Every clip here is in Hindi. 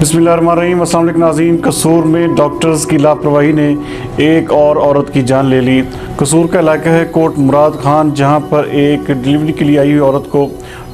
बिस्मिल्लाहिर्रहमानिर्रहीम। अस्सलाम वालेकुम नाज़रीन। कसूर में डॉक्टर्स की लापरवाही ने एक और औरत की जान ले ली। कसूर का इलाका है कोट मुराद खान, जहां पर एक डिलीवरी के लिए आई हुई औरत को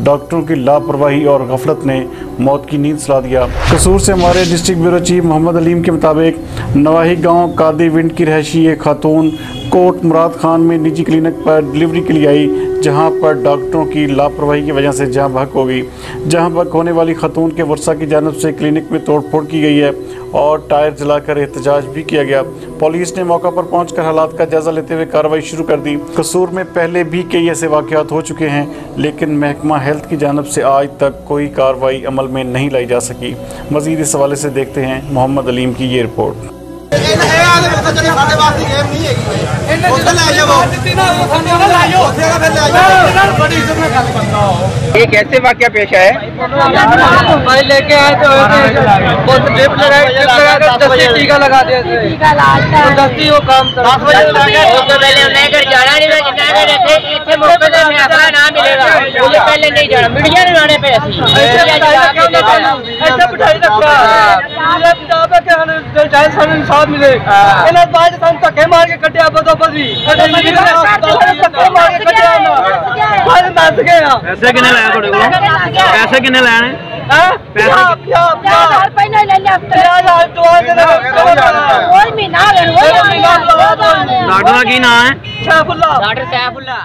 डॉक्टरों की लापरवाही और गफलत ने मौत की नींद सुला दिया। कसूर से हमारे district bureau chief Mohammad Aleem के मुताबिक नवाही गांव कादी विंड की रहशी एक खातून कोट मुराद खान में निजी क्लिनिक पर डिलीवरी के लिए आई, जहां पर डॉक्टरों की लापरवाही की वजह से जाँ बहक हो गई। जाँ बहक होने वाली खातून के वर्षा की जानिब से क्लिनिक में तोड़फोड़ की गई है और टायर जलाकर एहतजाज भी किया गया। पुलिस ने मौका पर पहुंचकर हालात का जायजा लेते हुए कार्रवाई शुरू कर दी। कसूर में पहले भी कई ऐसे वाक़यात हो चुके हैं, लेकिन महकमा हेल्थ की जानिब से आज तक कोई कार्रवाई अमल में नहीं लाई जा सकी। मज़ीद इस हवाले से देखते हैं मोहम्मद अलीम की ये रिपोर्ट। एक ऐसे वाक़या पेश है, लेके आए तो ड्रिप लगाकर टीका लगा दिया, दस्ती वो काम पहले नहीं जाना मीडिया ने लाने पे इंसाफ मिले। धक्के मार के कटिया बदो बदी पैसे किन्ने लाया थोड़े को? पैसे किन्ने लाने? डॉक्टर का की नाम है? सैफुल्ला।